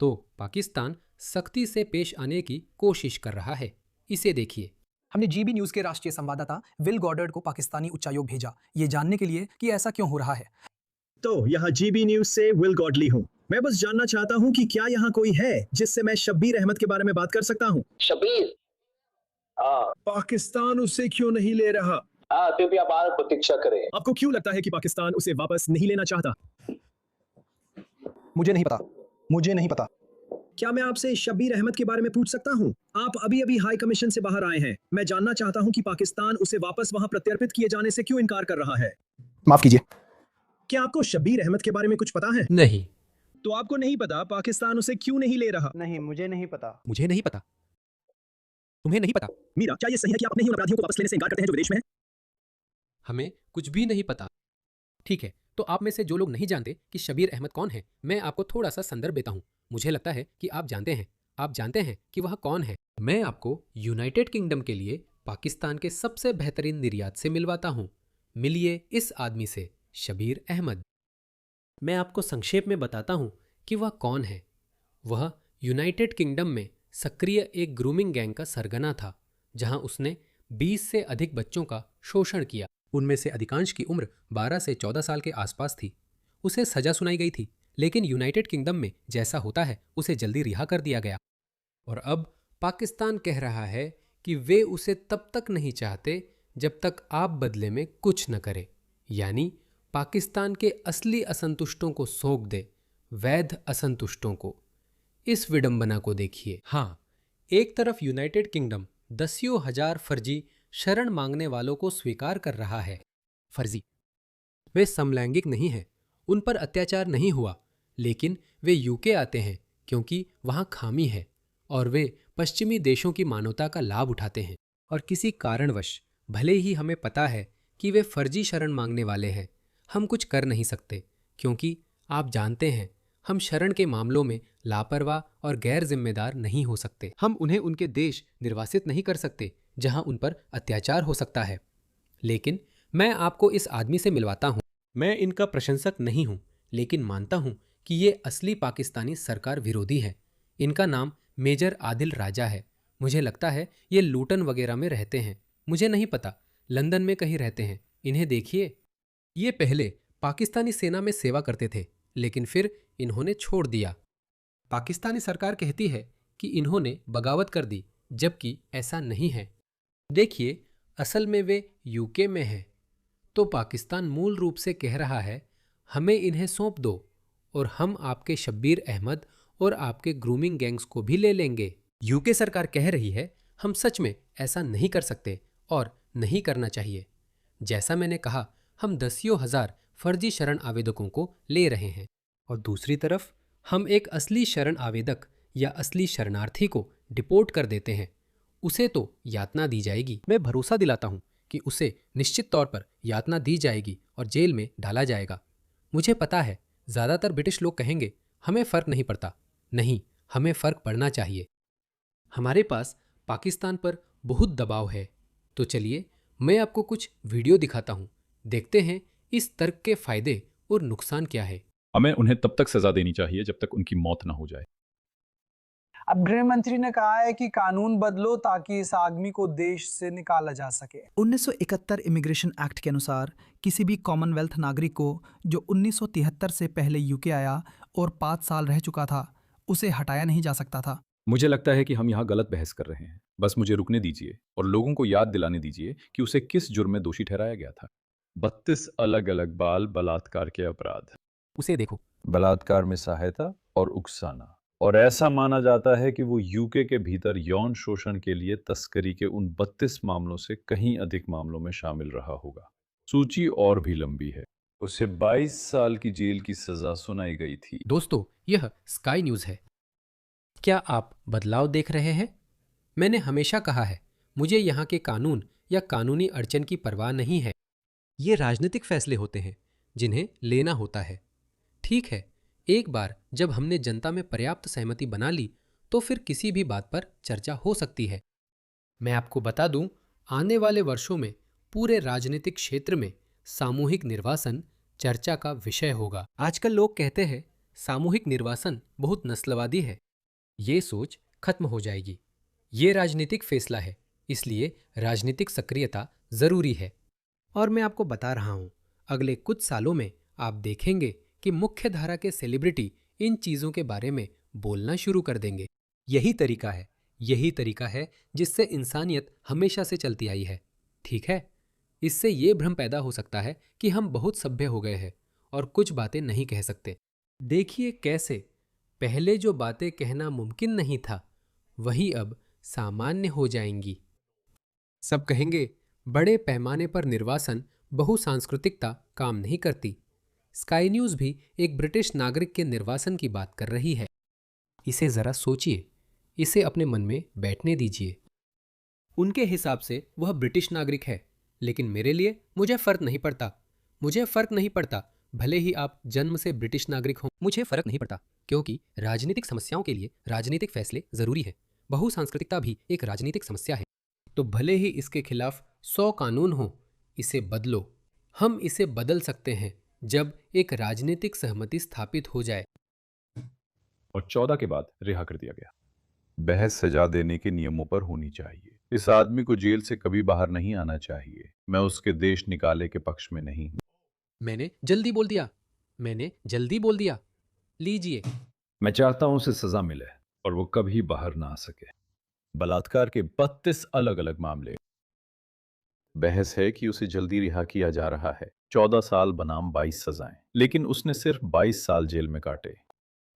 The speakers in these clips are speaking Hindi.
तो पाकिस्तान सख्ती से पेश आने की कोशिश कर रहा है। इसे देखिए। हमने जीबी न्यूज के राष्ट्रीय संवाददाता विल गॉडर्ड को पाकिस्तानी उच्चायोग भेजा, ये जानने के लिए कि ऐसा क्यों हो रहा है। तो यहाँ जीबी न्यूज से विल गॉडली हूँ। मैं बस जानना चाहता हूँ कि क्या यहाँ कोई है जिससे मैं शब्बीर अहमद के बारे में बात कर सकता हूँ। शबीर, पाकिस्तान उसे क्यों नहीं ले रहा? कृपया बाहर प्रतीक्षा करें। आपको क्यों लगता है कि पाकिस्तान उसे वापस नहीं लेना चाहता? मुझे नहीं पता। क्या मैं आपसे शब्बीर अहमद के बारे में पूछ सकता हूँ? आप अभी अभी हाई कमीशन से बाहर आए हैं। मैं जानना चाहता हूँ कि पाकिस्तान उसे वापस वहां प्रत्यर्पित किए जाने से क्यों इनकार कर रहा है। माफ कीजिए। क्या आपको शब्बीर अहमद के बारे में कुछ पता है? नहीं। तो आपको नहीं पता पाकिस्तान उसे क्यों नहीं ले रहा? नहीं, मुझे नहीं पता। मुझे नहीं पता। तुम्हें नहीं पता? मीरा, क्या ये सही है कि आप अपने ही उन अपराधियों को वापस लेने से इनकार करते हैं जो विदेश में हैं? हमें कुछ भी नहीं पता। ठीक है, तो आप में से जो लोग नहीं जानते कि शबीर अहमद कौन है, मैं आपको थोड़ा सा संदर्भ देता हूँ। मुझे लगता है कि आप जानते हैं। आप जानते हैं कि वह कौन है। मैं आपको यूनाइटेड किंगडम के लिए पाकिस्तान के सबसे बेहतरीन निर्यात से मिलवाता हूँ। मिलिए इस आदमी से, शबीर अहमद। मैं आपको संक्षेप में बताता हूँ कि वह कौन है। वह यूनाइटेड किंगडम में सक्रिय एक ग्रूमिंग गैंग का सरगना था, जहां उसने 20 से अधिक बच्चों का शोषण किया। उनमें से अधिकांश की उम्र 12 से 14 साल के आसपास थी। उसे सजा सुनाई गई थी, लेकिन यूनाइटेड किंगडम में जैसा होता है उसे जल्दी रिहा कर दिया गया। और अब पाकिस्तान कह रहा है कि वे उसे तब तक नहीं चाहते जब तक आप बदले में कुछ न करें, यानी पाकिस्तान के असली असंतुष्टों को सौंप दे, वैध असंतुष्टों को। इस विडंबना को देखिए। हाँ, एक तरफ यूनाइटेड किंगडम दसियों हजार फर्जी शरण मांगने वालों को स्वीकार कर रहा है। फर्जी, वे समलैंगिक नहीं हैं, उन पर अत्याचार नहीं हुआ, लेकिन वे यूके आते हैं क्योंकि वहाँ खामी है और वे पश्चिमी देशों की मानवता का लाभ उठाते हैं। और किसी कारणवश, भले ही हमें पता है कि वे फर्जी शरण मांगने वाले हैं, हम कुछ कर नहीं सकते, क्योंकि आप जानते हैं हम शरण के मामलों में लापरवाह और गैर जिम्मेदार नहीं हो सकते। हम उन्हें उनके देश निर्वासित नहीं कर सकते जहां उन पर अत्याचार हो सकता है। लेकिन मैं आपको इस आदमी से मिलवाता हूं। मैं इनका प्रशंसक नहीं हूं, लेकिन मानता हूं कि ये असली पाकिस्तानी सरकार विरोधी है। इनका नाम मेजर आदिल राजा है। मुझे लगता है ये लूटन वगैरह में रहते हैं। मुझे नहीं पता, लंदन में कहीं रहते हैं। इन्हें देखिए। ये पहले पाकिस्तानी सेना में सेवा करते थे, लेकिन फिर इन्होंने छोड़ दिया। पाकिस्तानी सरकार कहती है कि इन्होंने बगावत कर दी, जबकि ऐसा नहीं है। देखिए, असल में वे यूके में हैं। तो पाकिस्तान मूल रूप से कह रहा है, हमें इन्हें सौंप दो और हम आपके शब्बीर अहमद और आपके ग्रूमिंग गैंग्स को भी ले लेंगे। यूके सरकार कह रही है, हम सच में ऐसा नहीं कर सकते और नहीं करना चाहिए। जैसा मैंने कहा, हम दसियों हजार फर्जी शरण आवेदकों को ले रहे हैं, और दूसरी तरफ हम एक असली शरण आवेदक या असली शरणार्थी को डिपोर्ट कर देते हैं। उसे तो यातना दी जाएगी। मैं भरोसा दिलाता हूं कि उसे निश्चित तौर पर यातना दी जाएगी और जेल में डाला जाएगा। मुझे पता है ज़्यादातर ब्रिटिश लोग कहेंगे, हमें फ़र्क नहीं पड़ता। नहीं, हमें फ़र्क पड़ना चाहिए। हमारे पास पाकिस्तान पर बहुत दबाव है। तो चलिए मैं आपको कुछ वीडियो दिखाता हूँ। देखते हैं इस तर्क के फ़ायदे और नुकसान क्या है। हमें उन्हें तब तक सजा देनी चाहिए जब तक उनकी मौत ना हो जाए। अब गृह मंत्री ने कहा है कि कानून बदलो ताकि इस आदमी को देश से निकाला जा सके। 1971 इमिग्रेशन एक्ट के अनुसार किसी भी कॉमनवेल्थ नागरिक को जो 1973 से पहले यूके आया और 5 साल रह चुका था, उसे हटाया नहीं जा सकता था। मुझे लगता है कि हम यहाँ गलत बहस कर रहे हैं। बस मुझे रुकने दीजिए और लोगों को याद दिलाने दीजिए कि उसे किस जुर्म में दोषी ठहराया गया था। 32 अलग अलग बाल बलात्कार के अपराध। उसे देखो। बलात्कार में सहायता और उकसाना, और ऐसा माना जाता है कि वो यूके के भीतर यौन शोषण के लिए तस्करी के उन 32 मामलों से कहीं अधिक मामलों में शामिल रहा होगा। सूची और भी लंबी है। उसे 22 साल की जेल की सजा सुनाई गई थी। दोस्तों, यह स्काई न्यूज़ है। क्या आप बदलाव देख रहे हैं? मैंने हमेशा कहा है, मुझे यहाँ के कानून या कानूनी अड़चन की परवाह नहीं है। ये राजनीतिक फैसले होते हैं जिन्हें लेना होता है। ठीक है, एक बार जब हमने जनता में पर्याप्त सहमति बना ली, तो फिर किसी भी बात पर चर्चा हो सकती है। मैं आपको बता दूं, आने वाले वर्षों में पूरे राजनीतिक क्षेत्र में सामूहिक निर्वासन चर्चा का विषय होगा। आजकल लोग कहते हैं सामूहिक निर्वासन बहुत नस्लवादी है। ये सोच खत्म हो जाएगी। ये राजनीतिक फैसला है, इसलिए राजनीतिक सक्रियता जरूरी है। और मैं आपको बता रहा हूं, अगले कुछ सालों में आप देखेंगे कि मुख्य धारा के सेलिब्रिटी इन चीजों के बारे में बोलना शुरू कर देंगे। यही तरीका है जिससे इंसानियत हमेशा से चलती आई है। ठीक है, इससे ये भ्रम पैदा हो सकता है कि हम बहुत सभ्य हो गए हैं और कुछ बातें नहीं कह सकते। देखिए कैसे पहले जो बातें कहना मुमकिन नहीं था, वही अब सामान्य हो जाएंगी। सब कहेंगे बड़े पैमाने पर निर्वासन बहुसांस्कृतिकता काम नहीं करती। स्काई न्यूज़ भी एक ब्रिटिश नागरिक के निर्वासन की बात कर रही है। इसे जरा सोचिए, इसे अपने मन में बैठने दीजिए। उनके हिसाब से वह ब्रिटिश नागरिक है, लेकिन मेरे लिए मुझे फर्क नहीं पड़ता। भले ही आप जन्म से ब्रिटिश नागरिक हों, मुझे फर्क नहीं पड़ता, क्योंकि राजनीतिक समस्याओं के लिए राजनीतिक फैसले जरूरी है। बहुसांस्कृतिकता भी एक राजनीतिक समस्या है। तो भले ही इसके खिलाफ 100 कानून हो, इसे बदलो। हम इसे बदल सकते हैं जब एक राजनीतिक सहमति स्थापित हो जाए। और 14 के बाद रिहा कर दिया गया। बहस सजा देने के नियमों पर होनी चाहिए। इस आदमी को जेल से कभी बाहर नहीं आना चाहिए। मैं उसके देश निकाले के पक्ष में नहीं हूं। मैंने जल्दी बोल दिया। लीजिए। मैं चाहता हूं उसे सजा मिले और वो कभी बाहर ना आ सके। बलात्कार के 32 अलग अलग मामले। बहस है कि उसे जल्दी रिहा किया जा रहा है। 14 साल बनाम 22 सजाएं, लेकिन उसने सिर्फ 22 साल जेल में काटे।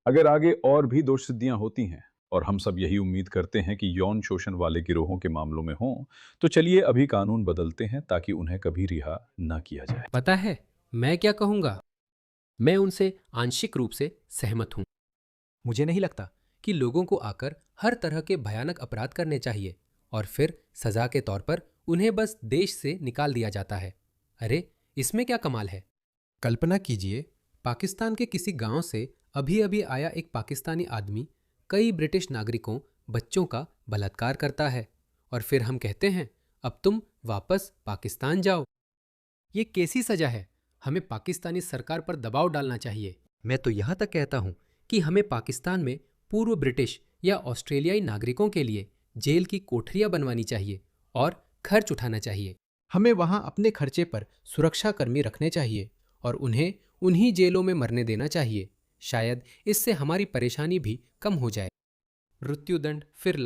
अगर आगे और भी दोषसिद्धियां होती हैं, और हम सब यही उम्मीद करते हैं कि यौन शोषण वाले गिरोहों के मामलों में हों, तो चलिए अभी कानून बदलते हैं ताकि उन्हें कभी रिहा न किया जाए। पता है मैं क्या कहूंगा? मैं उनसे आंशिक रूप से सहमत हूं। मुझे नहीं लगता कि लोगों को आकर हर तरह के भयानक अपराध करने चाहिए और फिर सजा के तौर पर उन्हें बस देश से निकाल दिया जाता है। अरे इसमें क्या कमाल है? कल्पना कीजिए, पाकिस्तान के किसी गांव से अभी अभी आया एक पाकिस्तानी आदमी कई ब्रिटिश नागरिकों, बच्चों का बलात्कार करता है और फिर हम कहते हैं अब तुम वापस पाकिस्तान जाओ। ये कैसी सजा है? हमें पाकिस्तानी सरकार पर दबाव डालना चाहिए। मैं तो यहाँ तक कहता हूँ कि हमें पाकिस्तान में पूर्व ब्रिटिश या ऑस्ट्रेलियाई नागरिकों के लिए जेल की कोठरियाँ बनवानी चाहिए और खर्च उठाना चाहिए। हमें वहाँ अपने खर्चे पर सुरक्षा कर्मी रखने चाहिए और उन्हें उन्हीं जेलों में मरने देना चाहिए। शायद इससे हमारी परेशानी भी कम हो जाए। मृत्युदंड फिर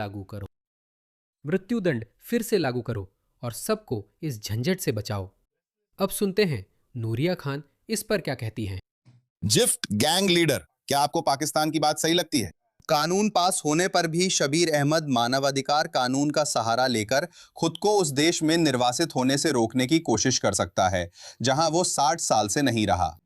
से लागू करो और सबको इस झंझट से बचाओ। अब सुनते हैं नूरिया खान इस पर क्या कहती हैं। जिफ्ट गैंग लीडर, क्या आपको पाकिस्तान की बात सही लगती है? कानून पास होने पर भी शबीर अहमद मानवाधिकार कानून का सहारा लेकर खुद को उस देश में निर्वासित होने से रोकने की कोशिश कर सकता है जहां वो 60 साल से नहीं रहा।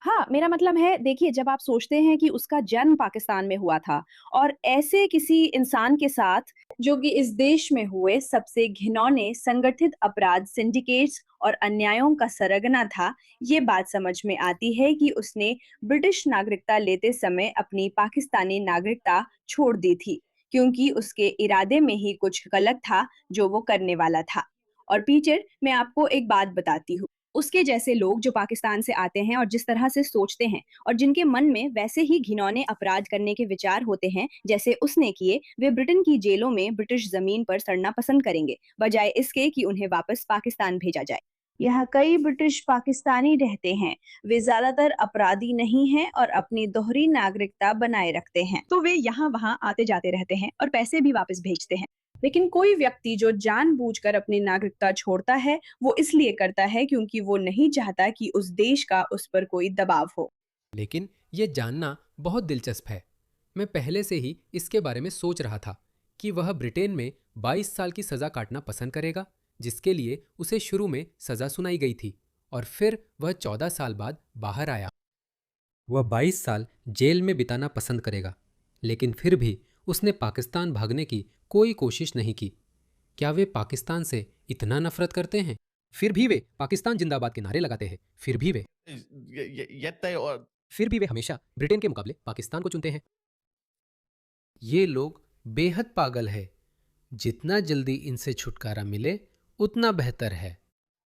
हाँ, मेरा मतलब है, देखिए, जब आप सोचते हैं कि उसका जन्म पाकिस्तान में हुआ था और ऐसे किसी इंसान के साथ जो कि इस देश में हुए सबसे घिनौने संगठित अपराध सिंडिकेट्स और अन्यायों का सरगना था, ये बात समझ में आती है कि उसने ब्रिटिश नागरिकता लेते समय अपनी पाकिस्तानी नागरिकता छोड़ दी थी, क्योंकि उसके इरादे में ही कुछ गलत था जो वो करने वाला था। और पीटर, मैं आपको एक बात बताती हूँ, उसके जैसे लोग जो पाकिस्तान से आते हैं और जिस तरह से सोचते हैं और जिनके मन में वैसे ही घिनौने अपराध करने के विचार होते हैं जैसे उसने किए, वे ब्रिटेन की जेलों में ब्रिटिश जमीन पर सड़ना पसंद करेंगे, बजाय इसके कि उन्हें वापस पाकिस्तान भेजा जाए। यहाँ कई ब्रिटिश पाकिस्तानी रहते हैं। वे ज्यादातर अपराधी नहीं हैं और अपनी दोहरी नागरिकता बनाए रखते हैं, तो वे यहाँ वहाँ आते जाते रहते हैं और पैसे भी वापस भेजते हैं। लेकिन कोई व्यक्ति जो जानबूझकर अपनी नागरिकता छोड़ता है, वो इसलिए करता है क्योंकि वो नहीं चाहता कि उस देश का उस पर कोई दबाव हो। लेकिन ये जानना बहुत दिलचस्प है। मैं पहले से ही इसके बारे में सोच रहा था कि वह ब्रिटेन में 22 साल की सजा काटना पसंद करेगा, जिसके लिए उसे शुरू में सजा सुनाई गई थी और फिर वह 14 साल बाद बाहर आया। वह 22 साल जेल में बिताना पसंद करेगा, लेकिन फिर भी उसने पाकिस्तान भागने की कोई कोशिश नहीं की। क्या वे पाकिस्तान से इतना नफरत करते हैं? फिर भी वे पाकिस्तान जिंदाबाद के नारे लगाते हैं। फिर भी वे हमेशा ब्रिटेन के मुकाबले पाकिस्तान को चुनते हैं। ये लोग बेहद पागल है। जितना जल्दी इनसे छुटकारा मिले उतना बेहतर है।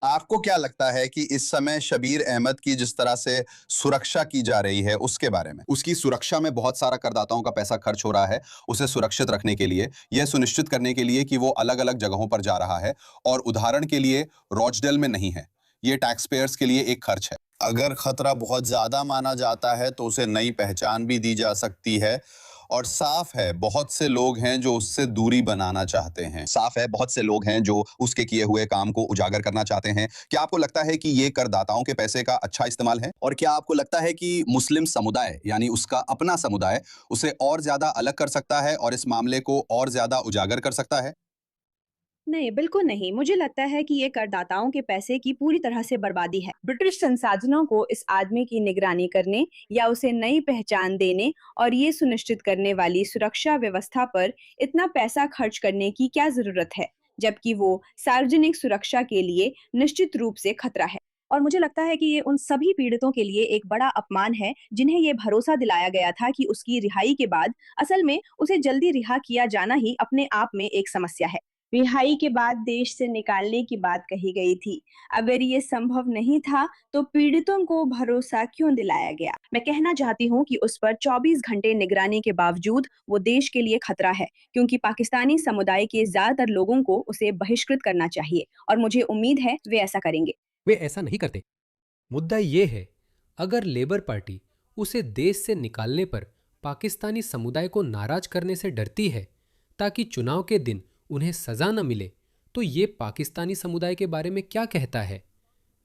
आपको क्या लगता है कि इस समय शबीर अहमद की जिस तरह से सुरक्षा की जा रही है उसके बारे में? उसकी सुरक्षा में बहुत सारा करदाताओं का पैसा खर्च हो रहा है उसे सुरक्षित रखने के लिए, यह सुनिश्चित करने के लिए कि वो अलग-अलग जगहों पर जा रहा है और उदाहरण के लिए रॉचडेल में नहीं है। ये टैक्स पेयर्स के लिए एक खर्च है। अगर खतरा बहुत ज्यादा माना जाता है तो उसे नई पहचान भी दी जा सकती है और साफ है बहुत से लोग हैं जो उससे दूरी बनाना चाहते हैं। साफ है बहुत से लोग हैं जो उसके किए हुए काम को उजागर करना चाहते हैं। क्या आपको लगता है कि ये करदाताओं के पैसे का अच्छा इस्तेमाल है? और क्या आपको लगता है कि मुस्लिम समुदाय यानी उसका अपना समुदाय उसे और ज्यादा अलग कर सकता है और इस मामले को और ज्यादा उजागर कर सकता है? नहीं, बिल्कुल नहीं। मुझे लगता है कि ये करदाताओं के पैसे की पूरी तरह से बर्बादी है। ब्रिटिश संसाधनों को इस आदमी की निगरानी करने या उसे नई पहचान देने और ये सुनिश्चित करने वाली सुरक्षा व्यवस्था पर इतना पैसा खर्च करने की क्या जरूरत है, जबकि वो सार्वजनिक सुरक्षा के लिए निश्चित रूप से खतरा है। और मुझे लगता है कि ये उन सभी पीड़ितों के लिए एक बड़ा अपमान है, जिन्हें ये भरोसा दिलाया गया था कि उसकी रिहाई के बाद असल में उसे जल्दी रिहा किया जाना ही अपने आप में एक समस्या है। रिहाई के बाद देश से निकालने की बात कही गई थी। अगर ये संभव नहीं था, तो पीड़ितों को भरोसा क्यों दिलाया गया? मैं कहना चाहती हूँ कि उस पर 24 घंटे निगरानी के बावजूद वो देश के लिए खतरा है, क्योंकि पाकिस्तानी समुदाय के ज्यादातर लोगों को उसे बहिष्कृत करना चाहिए और मुझे उम्मीद है वे ऐसा करेंगे। वे ऐसा नहीं करते। मुद्दा ये है, अगर लेबर पार्टी उसे देश से निकालने पर पाकिस्तानी समुदाय को नाराज करने से डरती है ताकि चुनाव के दिन उन्हें सजा न मिले, तो ये पाकिस्तानी समुदाय के बारे में क्या कहता है?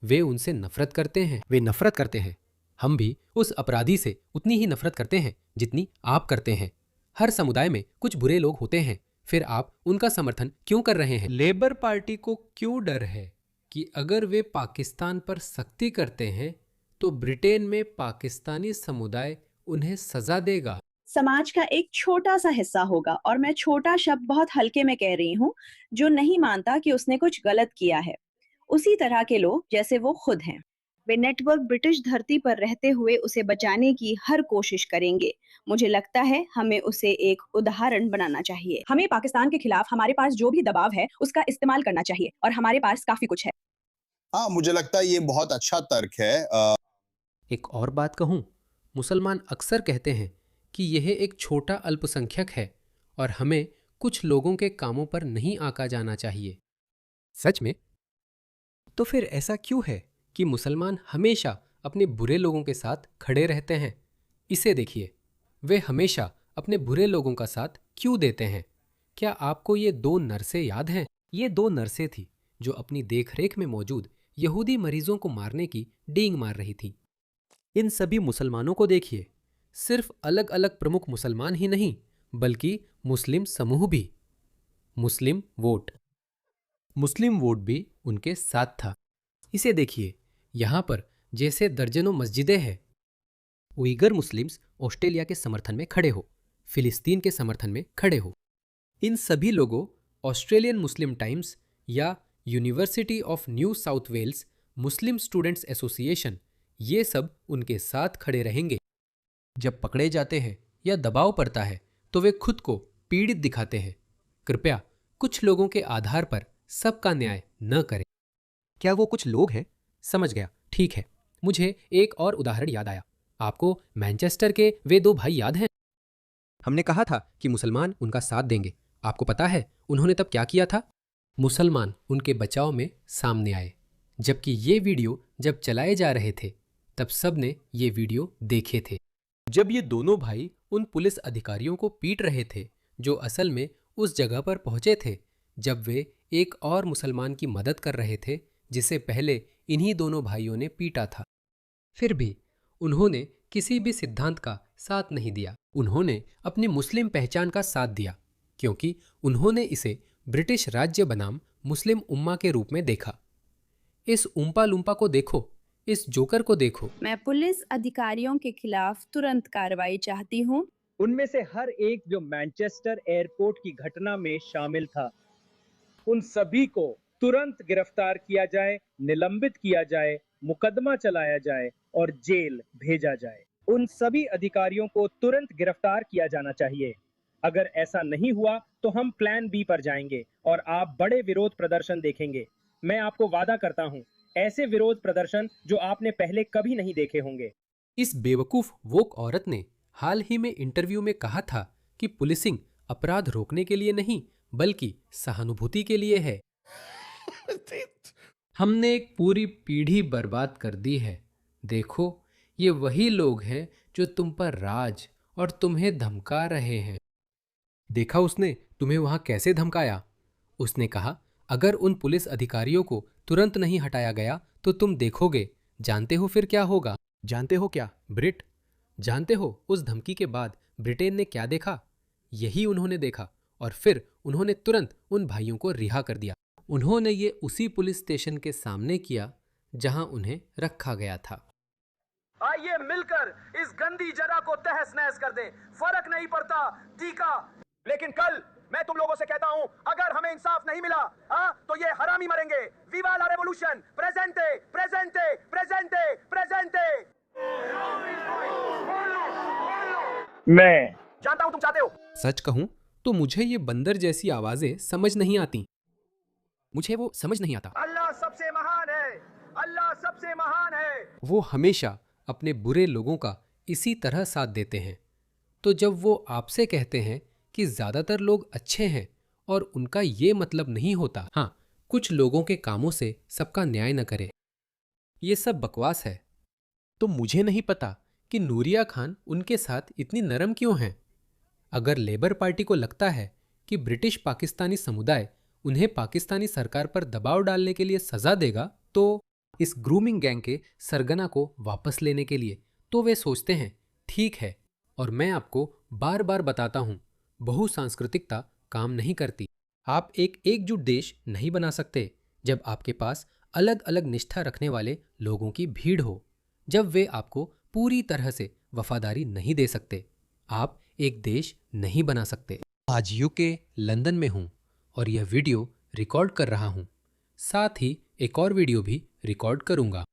वे उनसे नफरत करते हैं। वे नफरत करते हैं। हम भी उस अपराधी से उतनी ही नफरत करते हैं जितनी आप करते हैं। हर समुदाय में कुछ बुरे लोग होते हैं, फिर आप उनका समर्थन क्यों कर रहे हैं? लेबर पार्टी को क्यों डर है कि अगर वे पाकिस्तान पर सख्ती करते हैं तो ब्रिटेन में पाकिस्तानी समुदाय उन्हें सजा देगा? समाज का एक छोटा सा हिस्सा होगा, और मैं छोटा शब्द बहुत हल्के में कह रही हूँ, जो नहीं मानता कि उसने कुछ गलत किया है। उसी तरह के लोग जैसे वो खुद हैं। वे नेटवर्क ब्रिटिश धरती पर रहते हुए उसे बचाने की हर कोशिश करेंगे। मुझे लगता है हमें उसे एक उदाहरण बनाना चाहिए। हमें पाकिस्तान के खिलाफ हमारे पास जो भी दबाव है उसका इस्तेमाल करना चाहिए, और हमारे पास काफी कुछ है। हाँ, मुझे लगता है ये बहुत अच्छा तर्क है। एक और बात कहूं, मुसलमान अक्सर कहते हैं कि यह एक छोटा अल्पसंख्यक है और हमें कुछ लोगों के कामों पर नहीं आका जाना चाहिए। सच में? तो फिर ऐसा क्यों है कि मुसलमान हमेशा अपने बुरे लोगों के साथ खड़े रहते हैं? इसे देखिए, वे हमेशा अपने बुरे लोगों का साथ क्यों देते हैं? क्या आपको ये 2 नर्सें याद हैं? ये 2 नर्सें थीं जो अपनी देखरेख में मौजूद यहूदी मरीजों को मारने की डींग मार रही थीं। इन सभी मुसलमानों को देखिए, सिर्फ अलग अलग प्रमुख मुसलमान ही नहीं, बल्कि मुस्लिम समूह भी। मुस्लिम वोट भी उनके साथ था। इसे देखिए, यहाँ पर जैसे दर्जनों मस्जिदें हैं। उइगर मुस्लिम्स ऑस्ट्रेलिया के समर्थन में खड़े हो, फिलिस्तीन के समर्थन में खड़े हो। इन सभी लोगों ऑस्ट्रेलियन मुस्लिम टाइम्स या University of New South Wales Muslim students association, ये सब उनके साथ खड़े रहेंगे। जब पकड़े जाते हैं या दबाव पड़ता है तो वे खुद को पीड़ित दिखाते हैं। कृपया कुछ लोगों के आधार पर सबका न्याय न करें। क्या वो कुछ लोग हैं? समझ गया, ठीक है। मुझे एक और उदाहरण याद आया। आपको मैनचेस्टर के वे 2 भाई याद हैं? हमने कहा था कि मुसलमान उनका साथ देंगे। आपको पता है उन्होंने तब क्या किया था? मुसलमान उनके बचाव में सामने आए। जबकि ये वीडियो जब चलाए जा रहे थे तब सब ने ये वीडियो देखे थे। जब ये दोनों भाई उन पुलिस अधिकारियों को पीट रहे थे जो असल में उस जगह पर पहुंचे थे जब वे एक और मुसलमान की मदद कर रहे थे जिसे पहले इन्हीं दोनों भाइयों ने पीटा था। फिर भी उन्होंने किसी भी सिद्धांत का साथ नहीं दिया। उन्होंने अपनी मुस्लिम पहचान का साथ दिया क्योंकि उन्होंने इसे ब्रिटिश राज्य बनाम मुस्लिम उम्मा के रूप में देखा। इस उम्पा लुम्पा को देखो, इस जोकर को देखो। मैं पुलिस अधिकारियों के खिलाफ तुरंत कार्रवाई चाहती हूँ। उनमें से हर एक जो मैनचेस्टर एयरपोर्ट की घटना में शामिल था, उन सभी को तुरंत गिरफ्तार किया जाए, निलंबित किया जाए, मुकदमा चलाया जाए और जेल भेजा जाए। उन सभी अधिकारियों को तुरंत गिरफ्तार किया जाना चाहिए। अगर ऐसा नहीं हुआ तो हम प्लान बी पर जाएंगे और आप बड़े विरोध प्रदर्शन देखेंगे। मैं आपको वादा करता हूं, ऐसे विरोध प्रदर्शन जो आपने पहले कभी नहीं देखे होंगे। इस बेवकूफ वोक औरत ने हाल ही में इंटरव्यू में कहा था कि पुलिसिंग अपराध रोकने के लिए नहीं बल्कि सहानुभूति के लिए है। हमने एक पूरी पीढ़ी बर्बाद कर दी है। देखो, ये वही लोग हैं जो तुम पर राज और तुम्हें धमका रहे हैं। देखा उसने तुम्हें वहां कैसे धमकाया? उसने कहा, अगर उन पुलिस अधिकारियों को तुरंत नहीं हटाया गया तो तुम देखोगे। जानते हो फिर क्या होगा? जानते हो क्या, ब्रिट? जानते हो उस धमकी के बाद ब्रिटेन ने क्या देखा? यही उन्होंने देखा और फिर उन्होंने तुरंत उन भाइयों को रिहा कर दिया। उन्होंने ये उसी पुलिस स्टेशन के सामने किया जहां उन्हें रखा गया था। आइए मिलकर इस गंदी जगह को तहस नहस कर दें। फर्क नहीं पड़ता टीका, लेकिन कल मैं तुम लोगों से कहता हूं, अगर हमें इंसाफ नहीं मिला तो ये हरामी मरेंगे। विवा ला रेवोल्यूशन, प्रेजेंटे प्रेजेंटे प्रेजेंटे प्रेजेंटे। मैं जानता हूं तुम चाहते हो। सच कहूं तो मुझे ये बंदर जैसी आवाजें समझ नहीं आती। मुझे वो समझ नहीं आता। अल्लाह सबसे महान है, अल्लाह सबसे महान है। वो हमेशा अपने बुरे लोगों का इसी तरह साथ देते हैं। तो जब वो आपसे कहते हैं कि ज्यादातर लोग अच्छे हैं और उनका ये मतलब नहीं होता, हाँ, कुछ लोगों के कामों से सबका न्याय न करे, ये सब बकवास है। तो मुझे नहीं पता कि नूरिया खान उनके साथ इतनी नरम क्यों हैं। अगर लेबर पार्टी को लगता है कि ब्रिटिश पाकिस्तानी समुदाय उन्हें पाकिस्तानी सरकार पर दबाव डालने के लिए सजा देगा, तो इस ग्रूमिंग गैंग के सरगना को वापस लेने के लिए, तो वे सोचते हैं ठीक है। और मैं आपको बार बार बताता हूं, बहुसांस्कृतिकता काम नहीं करती। आप एक एकजुट देश नहीं बना सकते जब आपके पास अलग अलग निष्ठा रखने वाले लोगों की भीड़ हो, जब वे आपको पूरी तरह से वफादारी नहीं दे सकते। आप एक देश नहीं बना सकते। आज यूके लंदन में हूं और यह वीडियो रिकॉर्ड कर रहा हूं। साथ ही एक और वीडियो भी रिकॉर्ड करूंगा।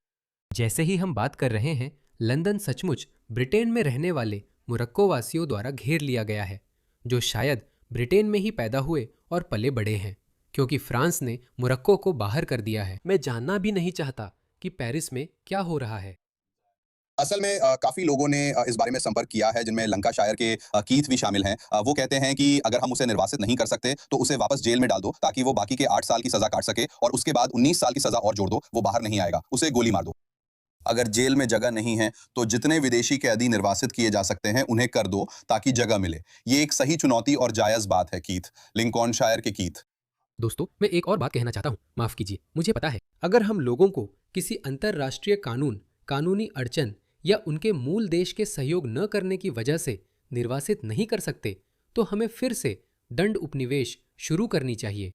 जैसे ही हम बात कर रहे हैं, लंदन सचमुच ब्रिटेन में रहने वाले मोरक्को वासियों द्वारा घेर लिया गया है, जो शायद ब्रिटेन में ही पैदा हुए और पले बड़े हैं, क्योंकि फ्रांस ने मोरक्को को बाहर कर दिया है। मैं जानना भी नहीं चाहता कि पेरिस में क्या हो रहा है। असल में काफी लोगों ने इस बारे में संपर्क किया है, जिनमें लंकाशायर के कीथ भी शामिल हैं। वो कहते हैं कि अगर हम उसे निर्वासित नहीं कर सकते तो उसे वापस जेल में डाल दो, ताकि वो बाकी के 8 साल की सजा काट सके और उसके बाद 19 साल की सजा और जोड़ दो। वो बाहर नहीं आएगा, उसे गोली मार दो। अगर जेल में जगह नहीं है तो जितने विदेशी कैदी निर्वासित किए जा सकते हैं उन्हें कर दो, ताकि जगह मिले। ये एक सही चुनौती और जायज बात है। कीथ, लिंकॉनशायर के कीथ। दोस्तों, मैं एक और बात कहना चाहता हूँ। माफ कीजिए, मुझे पता है अगर हम लोगों को किसी अंतर्राष्ट्रीय कानून, कानूनी अड़चन या उनके मूल देश के सहयोग न करने की वजह से निर्वासित नहीं कर सकते, तो हमें फिर से दंड उपनिवेश शुरू करनी चाहिए।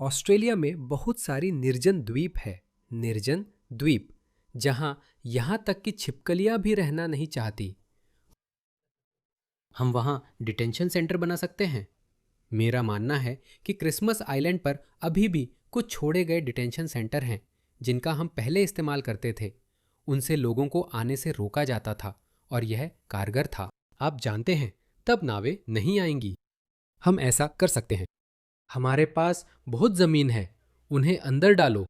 ऑस्ट्रेलिया में बहुत सारी निर्जन द्वीप है, निर्जन द्वीप, जहां यहां तक कि छिपकलियां भी रहना नहीं चाहती। हम वहां डिटेंशन सेंटर बना सकते हैं। मेरा मानना है कि क्रिसमस आइलैंड पर अभी भी कुछ छोड़े गए डिटेंशन सेंटर हैं जिनका हम पहले इस्तेमाल करते थे। उनसे लोगों को आने से रोका जाता था और यह कारगर था। आप जानते हैं, तब नावें नहीं आएंगी। हम ऐसा कर सकते हैं। हमारे पास बहुत ज़मीन है, उन्हें अंदर डालो,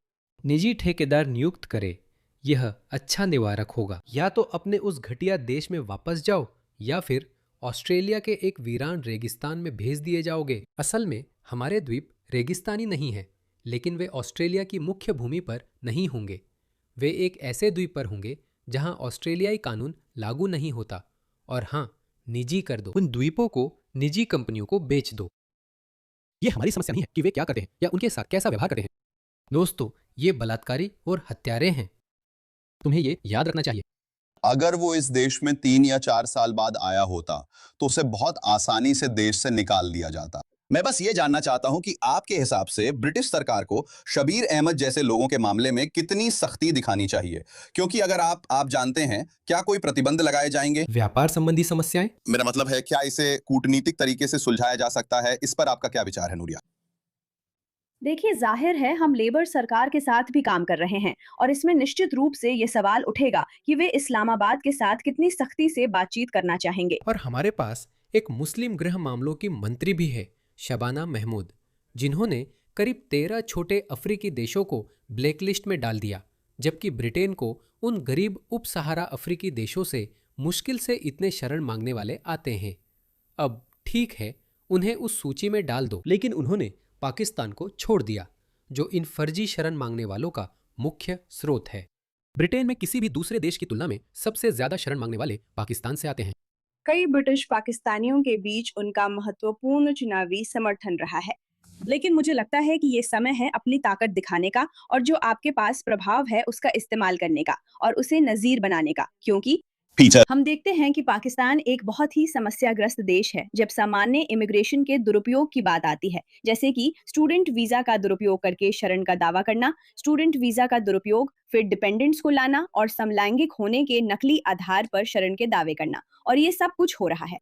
निजी ठेकेदार नियुक्त करें। यह अच्छा निवारक होगा। या तो अपने उस घटिया देश में वापस जाओ या फिर ऑस्ट्रेलिया के एक वीरान रेगिस्तान में भेज दिए जाओगे। असल में हमारे द्वीप रेगिस्तानी नहीं है, लेकिन वे ऑस्ट्रेलिया की मुख्य भूमि पर नहीं होंगे। वे एक ऐसे द्वीप पर होंगे जहां ऑस्ट्रेलियाई कानून लागू नहीं होता। और हाँ, निजी कर दो। उन द्वीपों को निजी कंपनियों को बेच दो। ये हमारी समस्या नहीं है कि वे क्या करते हैं या उनके साथ कैसा व्यवहार करते हैं। दोस्तों, ये बलात्कारी और हत्यारे हैं। तुम्हें ये याद रखना चाहिए। अगर वो इस देश में 3 या 4 साल बाद आया होता तो उसे बहुत आसानी से देश से निकाल दिया जाता। मैं बस ये जानना चाहता हूं कि आपके हिसाब से ब्रिटिश सरकार को शबीर अहमद जैसे लोगों के मामले में कितनी सख्ती दिखानी चाहिए, क्योंकि अगर आप जानते हैं, क्या कोई प्रतिबंध लगाए जाएंगे? व्यापार संबंधी समस्याएं? मेरा मतलब है, क्या इसे कूटनीतिक तरीके से सुलझाया जा सकता है? इस पर आपका क्या विचार है, नूरिया? देखिए, जाहिर है हम लेबर सरकार के साथ भी काम कर रहे हैं और इसमें निश्चित रूप से ये सवाल उठेगा कि वे इस्लामाबाद के साथ कितनी सख्ती से बातचीत करना चाहेंगे। और हमारे पास एक मुस्लिम गृह मामलों की मंत्री भी है, शबाना महमूद, जिन्होंने करीब 13 छोटे अफ्रीकी देशों को ब्लैकलिस्ट में डाल दिया, जबकि ब्रिटेन को उन गरीब उप सहारा अफ्रीकी देशों से मुश्किल से इतने शरण मांगने वाले आते हैं। अब ठीक है, उन्हें उस सूची में डाल दो, लेकिन उन्होंने पाकिस्तान को छोड़ दिया, जो इन फर्जी शरण मांगने वालों का मुख्य स्रोत है। ब्रिटेन में किसी भी दूसरे देश की तुलना में सबसे ज्यादा शरण मांगने वाले पाकिस्तान से आते हैं। कई ब्रिटिश पाकिस्तानियों के बीच उनका महत्वपूर्ण चुनावी समर्थन रहा है, लेकिन मुझे लगता है कि ये समय है अपनी ताकत दिखाने का और जो आपके पास प्रभाव है उसका इस्तेमाल करने का और उसे नजीर बनाने का, क्योंकि हम देखते हैं कि पाकिस्तान एक बहुत ही समस्याग्रस्त देश है जब सामान्य इमिग्रेशन के दुरुपयोग की बात आती है, जैसे कि स्टूडेंट वीजा का दुरुपयोग करके शरण का दावा करना, स्टूडेंट वीजा का दुरुपयोग, फिर डिपेंडेंट्स को लाना और समलैंगिक होने के नकली आधार पर शरण के दावे करना, और ये सब कुछ हो रहा है।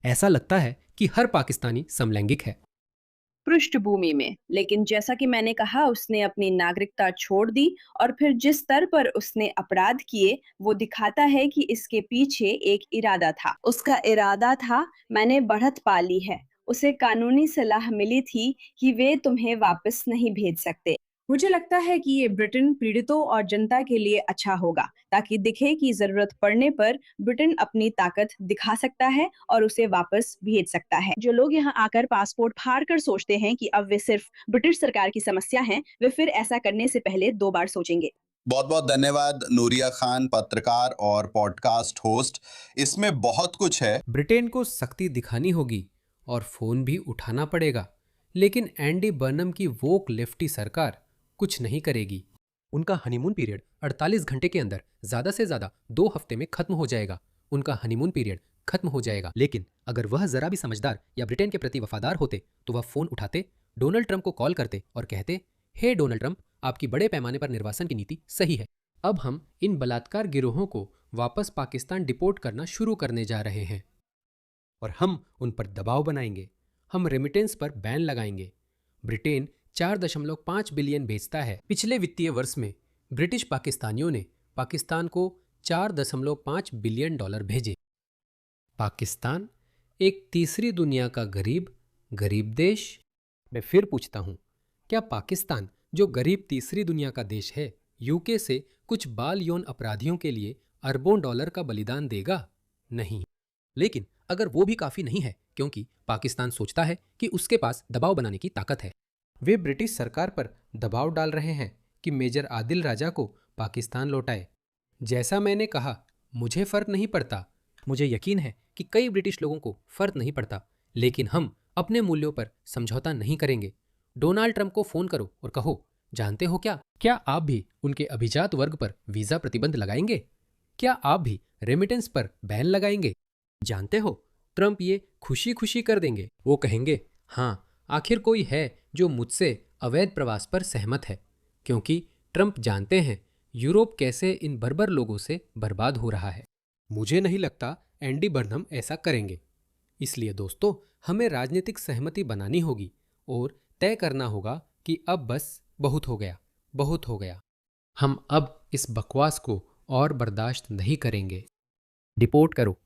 ऐसा लगता है कि हर पाकिस्तानी समलैंगिक है। पृष्ठभूमि में, लेकिन जैसा कि मैंने कहा, उसने अपनी नागरिकता छोड़ दी और फिर जिस स्तर पर उसने अपराध किए वो दिखाता है कि इसके पीछे एक इरादा था। उसका इरादा था, मैंने बढ़त पा ली है, उसे कानूनी सलाह मिली थी कि वे तुम्हें वापस नहीं भेज सकते। मुझे लगता है कि ये ब्रिटेन पीड़ितों और जनता के लिए अच्छा होगा, ताकि दिखे कि जरूरत पड़ने पर ब्रिटेन अपनी ताकत दिखा सकता है और उसे वापस भेज सकता है। जो लोग यहाँ आकर पासपोर्ट फाड़ कर सोचते हैं कि अब वे सिर्फ ब्रिटिश सरकार की समस्या हैं, वे फिर ऐसा करने से पहले 2 बार सोचेंगे। बहुत बहुत धन्यवाद नूरिया खान, पत्रकार और पॉडकास्ट होस्ट। इसमें बहुत कुछ है। ब्रिटेन को सख्ती दिखानी होगी और फोन भी उठाना पड़ेगा, लेकिन एंडी बर्नम की वोक लेफ्टी सरकार कुछ नहीं करेगी। उनका हनीमून पीरियड 48 घंटे के अंदर ज्यादा से ज्यादा 2 हफ्ते में खत्म हो जाएगा। उनका हनीमून पीरियड खत्म हो जाएगा, लेकिन अगर वह जरा भी समझदार या ब्रिटेन के प्रति वफादार होते तो वह फोन उठाते, डोनाल्ड ट्रंप को कॉल करते और कहते, हे डोनाल्ड ट्रंप, आपकी बड़े पैमाने पर निर्वासन की नीति सही है। अब हम इन बलात्कार गिरोहों को वापस पाकिस्तान डिपोर्ट करना शुरू करने जा रहे हैं और हम उन पर दबाव बनाएंगे। हम रेमिटेंस पर बैन लगाएंगे। ब्रिटेन 4.5 बिलियन भेजता है। पिछले वित्तीय वर्ष में ब्रिटिश पाकिस्तानियों ने पाकिस्तान को 4.5 बिलियन डॉलर भेजे। पाकिस्तान एक तीसरी दुनिया का गरीब देश। मैं फिर पूछता हूँ, क्या पाकिस्तान जो गरीब तीसरी दुनिया का देश है, यूके से कुछ बाल यौन अपराधियों के लिए अरबों डॉलर का बलिदान देगा? नहीं। लेकिन अगर वो भी काफी नहीं है, क्योंकि पाकिस्तान सोचता है कि उसके पास दबाव बनाने की ताकत है, वे ब्रिटिश सरकार पर दबाव डाल रहे हैं कि मेजर आदिल राजा को पाकिस्तान लौटाए। जैसा मैंने कहा, मुझे फर्क नहीं पड़ता। मुझे यकीन है कि कई ब्रिटिश लोगों को फर्क नहीं पड़ता, लेकिन हम अपने मूल्यों पर समझौता नहीं करेंगे। डोनाल्ड ट्रंप को फोन करो और कहो, जानते हो क्या आप भी उनके अभिजात वर्ग पर वीजा प्रतिबंध लगाएंगे? क्या आप भी रेमिटेंस पर बैन लगाएंगे? जानते हो, ट्रंप ये खुशी खुशी कर देंगे। वो कहेंगे, हाँ, आखिर कोई है जो मुझसे अवैध प्रवास पर सहमत है, क्योंकि ट्रंप जानते हैं यूरोप कैसे इन बर्बर लोगों से बर्बाद हो रहा है। मुझे नहीं लगता एंडी बर्नम ऐसा करेंगे। इसलिए दोस्तों, हमें राजनीतिक सहमति बनानी होगी और तय करना होगा कि अब बस बहुत हो गया। हम अब इस बकवास को और बर्दाश्त नहीं करेंगे। डिपोर्ट करो,